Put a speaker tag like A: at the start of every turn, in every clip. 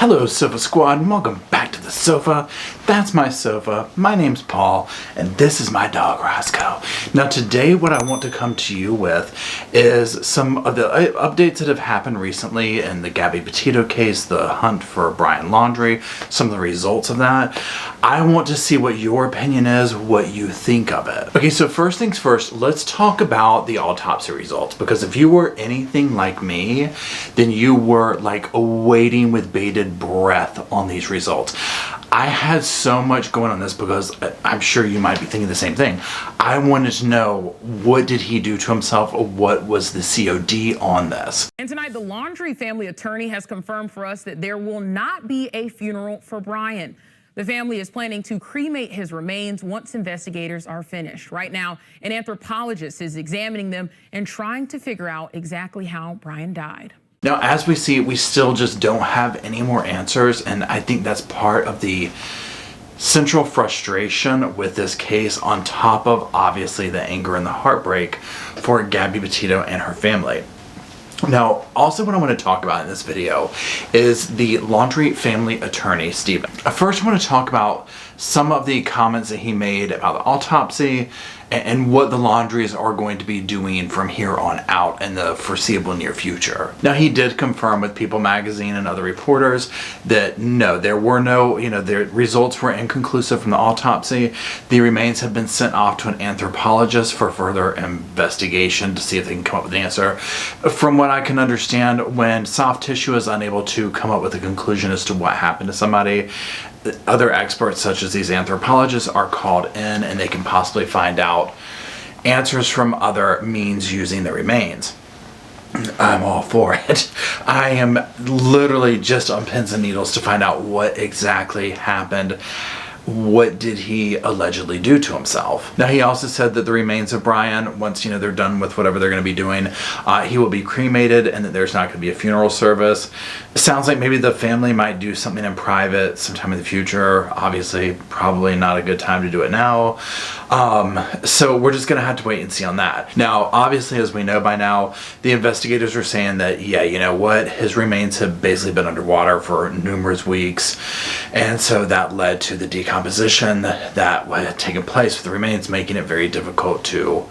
A: Hello Sofa Squad and welcome back to the sofa. That's my sofa. My name's Paul and this is my dog Roscoe. Now today what I want to come to you with is some of the updates that have happened recently in the Gabby Petito case, the hunt for Brian Laundrie, some of the results of that. I want to see what your opinion is, what you think of it. Okay, so first things first, let's talk about the autopsy results, because if you were anything like me, then you were like waiting with bated breath on these results. I had so much going on this because I'm sure you might be thinking the same thing. I wanted to know, what did he do to himself? What was the COD on this?
B: And tonight, the Laundrie family attorney has confirmed for us that there will not be a funeral for Brian. The family is planning to cremate his remains once investigators are finished. Right now, an anthropologist is examining them and trying to figure out exactly how Brian died.
A: Now, as we see, we still just don't have any more answers, and I think that's part of the central frustration with this case, on top of obviously the anger and the heartbreak for Gabby Petito and her family. Now, also what I want to talk about in this video is the Laundrie family attorney, Stephen. First, I want to talk about some of the comments that he made about the autopsy and what the Laundries are going to be doing from here on out in the foreseeable near future. Now, he did confirm with People magazine and other reporters that no, there were no, the results were inconclusive from the autopsy. The remains have been sent off to an anthropologist for further investigation to see if they can come up with an answer. From what I can understand, when soft tissue is unable to come up with a conclusion as to what happened to somebody, other experts such as these anthropologists are called in and they can possibly find out answers from other means using the remains. I'm all for it. I am literally just on pins and needles to find out what exactly happened. What did he allegedly do to himself? Now, he also said that the remains of Brian, once they're done with whatever they're going to be doing, he will be cremated and that there's not going to be a funeral service. It sounds like maybe the family might do something in private sometime in the future. Obviously, probably not a good time to do it now. So we're just going to have to wait and see on that. Now, obviously, as we know by now, the investigators are saying that, yeah, you know what? His remains have basically been underwater for numerous weeks. And so that led to the decomposition that had taken place with the remains, making it very difficult to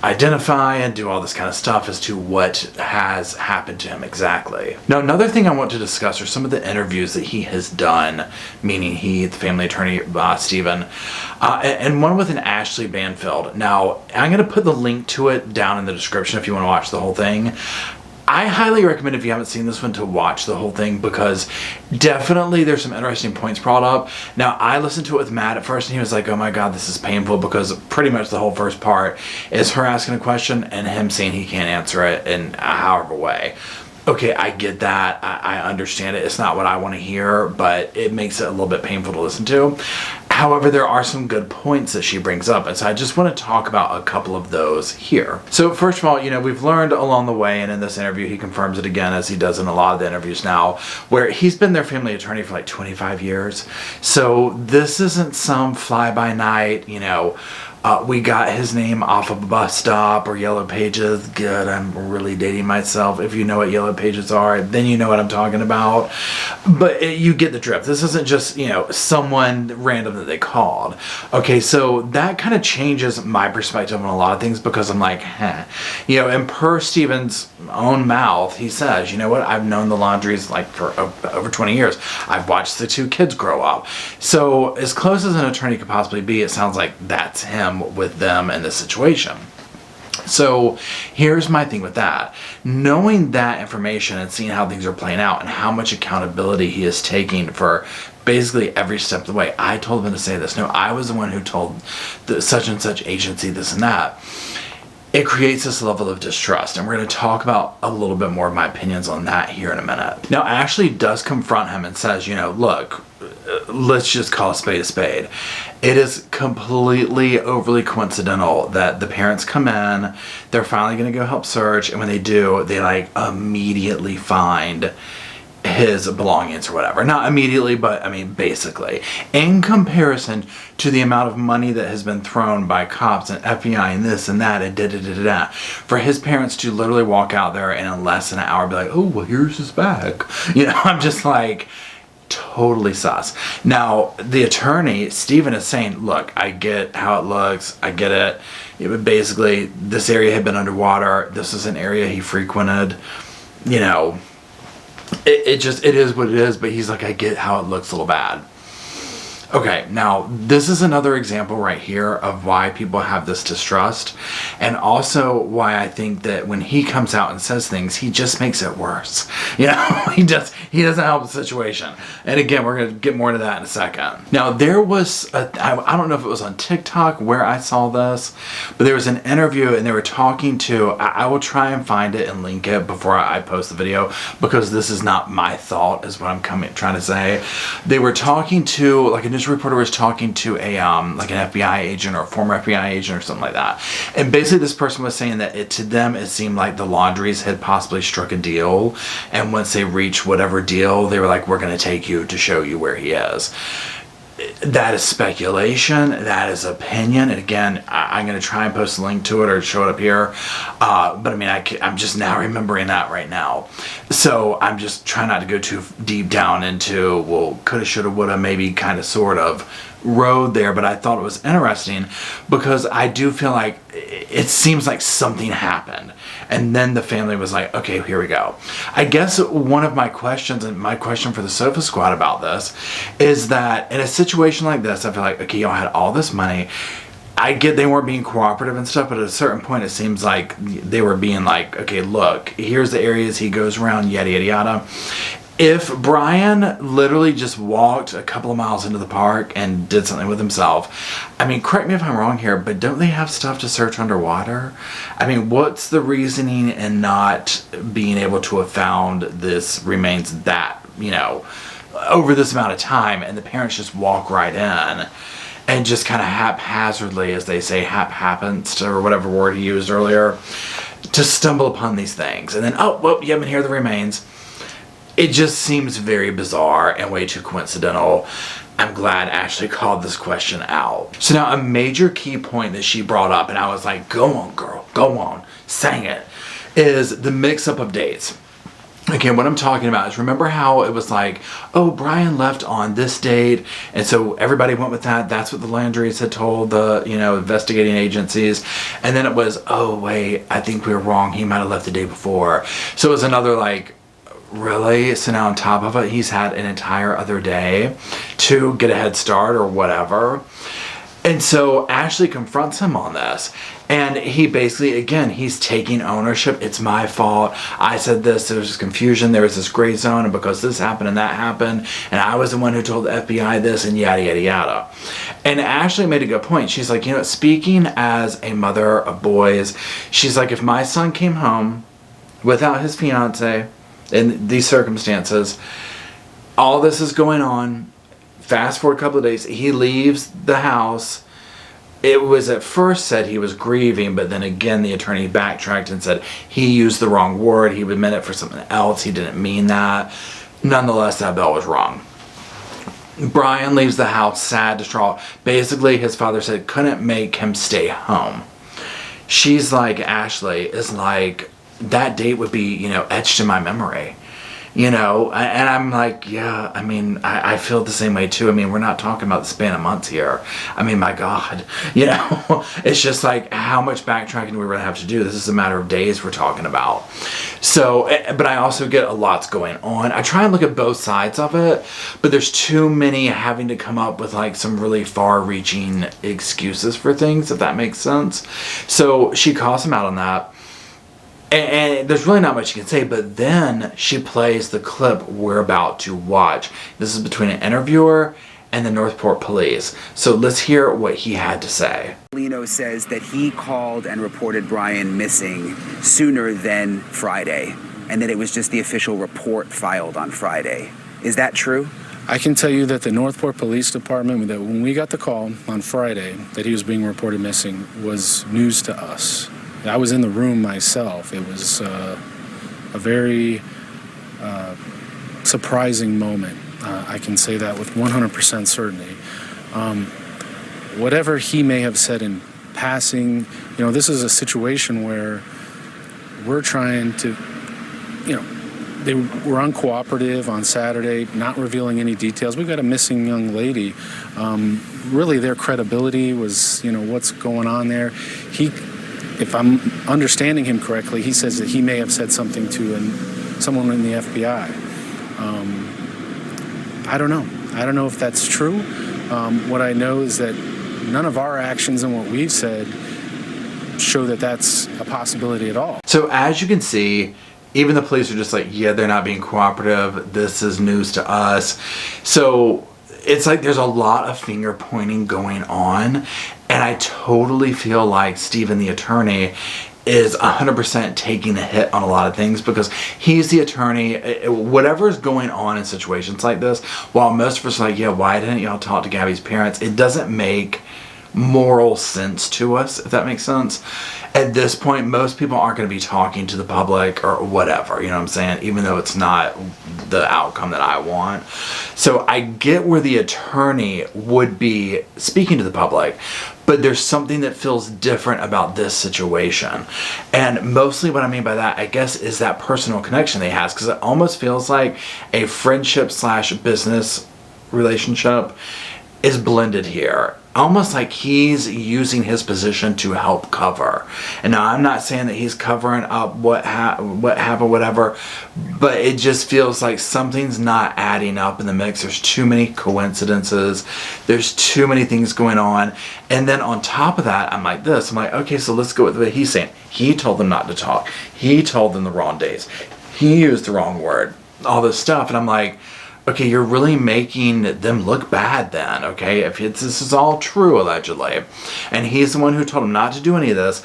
A: identify and do all this kind of stuff as to what has happened to him exactly. Now, another thing I want to discuss are some of the interviews that he has done, meaning he, the family attorney, Stephen, and one with an Ashley Banfield. Now, I'm going to put the link to it down in the description if you want to watch the whole thing. I highly recommend, if you haven't seen this one, to watch the whole thing, because definitely there's some interesting points brought up. Now, I listened to it with Matt at first and he was like, oh my God, this is painful, because pretty much the whole first part is her asking a question and him saying he can't answer it in however way. Okay, I get that. I understand it. It's not what I want to hear, but it makes it a little bit painful to listen to. However, there are some good points that she brings up, and so I just want to talk about a couple of those here. So first of all, we've learned along the way, and in this interview he confirms it again, as he does in a lot of the interviews now, where he's been their family attorney for like 25 years. So this isn't some fly-by-night, we got his name off of a bus stop or Yellow Pages. Good, I'm really dating myself. If you know what Yellow Pages are, then you know what I'm talking about. But you get the drift. This isn't just, someone random that they called. Okay, so that kind of changes my perspective on a lot of things, because I'm like, and per Stephen's own mouth, he says, you know what, I've known the Laundries like for over 20 years. I've watched the two kids grow up. So as close as an attorney could possibly be, it sounds like that's him with them in this situation. So here's my thing with that. Knowing that information and seeing how things are playing out and how much accountability he is taking for basically every step of the way. I told him to say this. No, I was the one who told the such and such agency this and that. It creates this level of distrust, and we're going to talk about a little bit more of my opinions on that here in a minute. Now, Ashley does confront him and says, look, let's just call a spade a spade. It is completely overly coincidental that the parents come in, they're finally going to go help search, and when they do, they like immediately find his belongings or whatever. Not immediately, but I mean basically. In comparison to the amount of money that has been thrown by cops and FBI and this and that and da-da-da-da-da, for his parents to literally walk out there and in less than an hour be like, oh, well, here's his bag. I'm just like, totally sus. Now, the attorney, Stephen, is saying, look, I get how it looks. I get it. Basically, this area had been underwater. This is an area he frequented. You know, it is what it is. But he's like, I get how it looks a little bad. Okay, now this is another example right here of why people have this distrust, and also why I think that when he comes out and says things, he just makes it worse. You know, he doesn't help the situation. And again, we're going to get more into that in a second. Now, there was, I don't know if it was on TikTok where I saw this, but there was an interview and they were talking to, I will try and find it and link it before I post the video, because this is not my thought, is what I'm trying to say. They were talking to, like, a news reporter was talking to a like an FBI agent or a former FBI agent or something like that, and basically this person was saying that to them it seemed like the Laundries had possibly struck a deal, and once they reached whatever deal, they were like, we're going to take you to show you where he is. That is speculation. That is opinion. And again, I'm going to try and post a link to it or show it up here. But I mean, I'm just now remembering that right now. So I'm just trying not to go too deep down into, well, coulda, shoulda, woulda, maybe kind of, sort of road there. But I thought it was interesting because I do feel like it seems like something happened. And then the family was like, okay, here we go. I guess one of my questions, and my question for the Sofa Squad about this, is that in a situation like this, I feel like, okay, y'all had all this money. I get they weren't being cooperative and stuff, but at a certain point, it seems like they were being like, okay, look, here's the areas he goes around, yada, yada, yada. If Brian literally just walked a couple of miles into the park and did something with himself, I mean, correct me if I'm wrong here, but don't they have stuff to search underwater? I mean, what's the reasoning in not being able to have found this remains that, you know, over this amount of time, and the parents just walk right in and just kind of haphazardly, as they say, happens, or whatever word he used earlier, to stumble upon these things. And then, oh, well, you haven't here are the remains. It just seems very bizarre and way too coincidental. I'm glad Ashley called this question out. So now, a major key point that she brought up, and I was like, go on, girl, go on, sang it, is the mix-up of dates. Okay, what I'm talking about is, remember how it was like, oh, Brian left on this date, and so everybody went with that. That's what the Laundries had told the, you know, investigating agencies. And then it was, oh, wait, I think we were wrong. He might have left the day before. So it was another, like, really? So now on top of it, he's had an entire other day to get a head start or whatever. And so Ashley confronts him on this. And he basically, again, he's taking ownership. It's my fault. I said this. There was this confusion. There was this gray zone. And because this happened and that happened, and I was the one who told the FBI this, and yada, yada, yada. And Ashley made a good point. She's like, you know, speaking as a mother of boys, she's like, if my son came home without his fiance in these circumstances, all this is going on, fast forward a couple of days, he leaves the house. It was at first said he was grieving, but then again the attorney backtracked and said he used the wrong word. He meant it for something else. He didn't mean that. Nonetheless, that bell was wrong. Brian leaves the house sad, distraught. Basically, his father said couldn't make him stay home. She's like, Ashley is like, that date would be, you know, etched in my memory, you know. And I'm like, yeah, I mean, I feel the same way too. I mean, we're not talking about the span of months here. I mean, my God, you know, it's just like, how much backtracking do we really have to do? This is a matter of days we're talking about. So, but I also get a lot's going on. I try and look at both sides of it, but there's too many having to come up with like some really far-reaching excuses for things, if that makes sense. So she calls him out on that. And there's really not much you can say, but then she plays the clip we're about to watch. This is between an interviewer and the Northport police. So let's hear what he had to say.
C: Lino says that he called and reported Brian missing sooner than Friday, and that it was just the official report filed on Friday. Is that true?
D: I can tell you that the Northport Police Department, that when we got the call on Friday that he was being reported missing, was news to us. I was in the room myself. It was a very surprising moment. I can say that with 100% certainty. Whatever he may have said in passing, you know, this is a situation where we're trying to, you know, they were uncooperative on Saturday, not revealing any details. We got a missing young lady. Really, their credibility was, what's going on there. If I'm understanding him correctly, he says that he may have said something to someone in the FBI. I don't know. I don't know if that's true. What I know is that none of our actions and what we've said show that that's a possibility at all.
A: So as you can see, even the police are just like, yeah, they're not being cooperative. This is news to us. So it's like there's a lot of finger pointing going on. And I totally feel like Stephen, the attorney, is 100% taking the hit on a lot of things because he's the attorney. Whatever is going on in situations like this, while most of us are like, yeah, why didn't y'all talk to Gabby's parents? It doesn't make moral sense to us, if that makes sense. At this point, most people aren't going to be talking to the public or whatever, you know what I'm saying? Even though it's not the outcome that I want. So I get where the attorney would be speaking to the public, but there's something that feels different about this situation. And mostly what I mean by that, I guess, is that personal connection they has, because it almost feels like a friendship / business relationship is blended here. Almost like he's using his position to help cover. And now I'm not saying that he's covering up what happened, whatever, but it just feels like something's not adding up in the mix. There's too many coincidences. There's too many things going on. And then on top of that, I'm like, okay, so let's go with what he's saying. He told them not to talk. He told them the wrong days. He used the wrong word. All this stuff. And I'm like, okay, you're really making them look bad then, okay? If this is all true, allegedly, and he's the one who told him not to do any of this,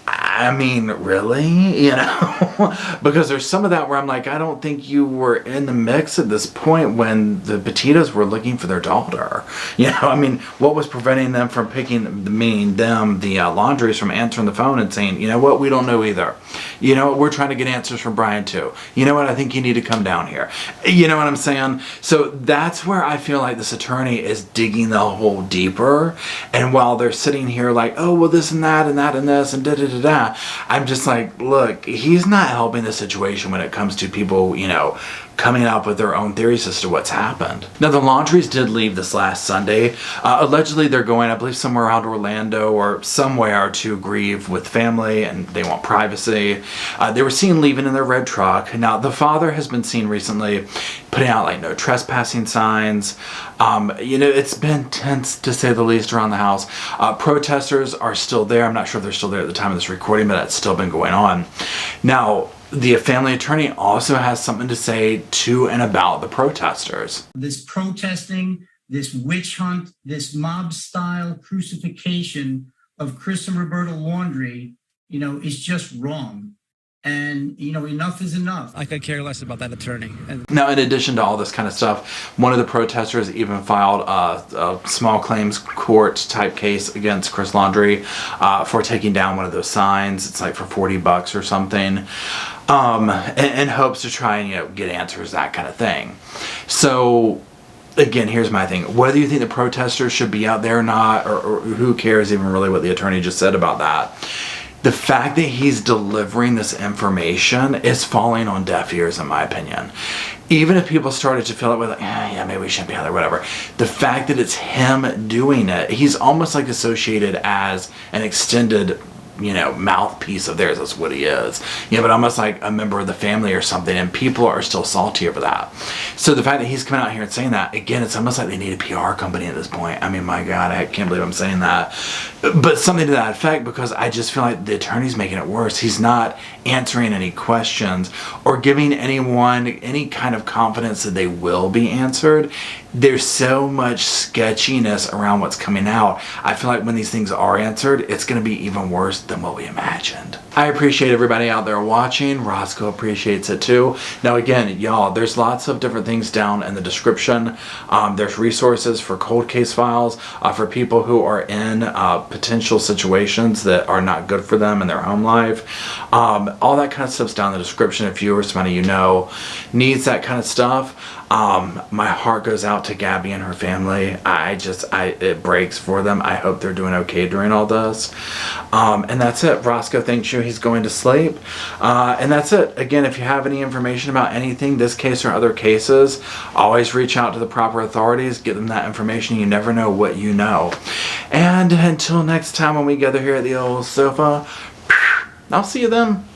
A: I mean, really? Because there's some of that where I'm like, I don't think you were in the mix at this point when the Petitas were looking for their daughter. I mean, what was preventing them from picking, the Laundries from answering the phone and saying, you know what, we don't know either. You know what, we're trying to get answers from Brian too. You know what, I think you need to come down here. You know what I'm saying? So that's where I feel like this attorney is digging the hole deeper. And while they're sitting here like, oh, well, this and that and that and this and da-da-da-da, I'm just like, look, he's not helping the situation when it comes to people, coming up with their own theories as to what's happened. Now, the Laundries did leave this last Sunday. Allegedly, they're going, I believe, somewhere around Orlando or somewhere to grieve with family, and they want privacy. They were seen leaving in their red truck. Now, the father has been seen recently putting out, no trespassing signs. It's been tense, to say the least, around the house. Protesters are still there. I'm not sure if they're still there at the time of this recording, but it's still been going on. Now, the family attorney also has something to say to and about the protesters.
E: This protesting, this witch hunt, this mob-style crucifixion of Chris and Roberta Laundrie, is just wrong. And, enough is enough.
F: I could care less about that attorney.
A: Now, in addition to all this kind of stuff, one of the protesters even filed a small claims court type case against Chris Laundrie for taking down one of those signs. It's like for $40 or something, in hopes to try and, get answers, that kind of thing. So, again, here's my thing. Whether you think the protesters should be out there or not, or who cares even really what the attorney just said about that, the fact that he's delivering this information is falling on deaf ears, in my opinion. Even if people started to feel it with, yeah, maybe we shouldn't be out there, whatever. The fact that it's him doing it, he's almost like associated as an extended, mouthpiece of theirs. That's what he is. But almost like a member of the family or something, and people are still salty over that. So the fact that he's coming out here and saying that, again, it's almost like they need a PR company at this point. I mean, my God, I can't believe I'm saying that. But something to that effect, because I just feel like the attorney's making it worse. He's not answering any questions or giving anyone any kind of confidence that they will be answered. There's so much sketchiness around what's coming out. I feel like when these things are answered, it's going to be even worse than what we imagined. I appreciate everybody out there watching. Roscoe appreciates it too. Now again, y'all, there's lots of different things down in the description. There's resources for cold case files, for people who are in potential situations that are not good for them in their home life. All that kind of stuff's down in the description if you or somebody needs that kind of stuff. My heart goes out to Gabby and her family. It breaks for them. I hope they're doing okay during all this. And that's it. Roscoe thanks you. He's going to sleep. And that's it. Again, if you have any information about anything, this case or other cases, always reach out to the proper authorities. Get them that information. You never know what you know. And until next time when we gather here at the old sofa, I'll see you then.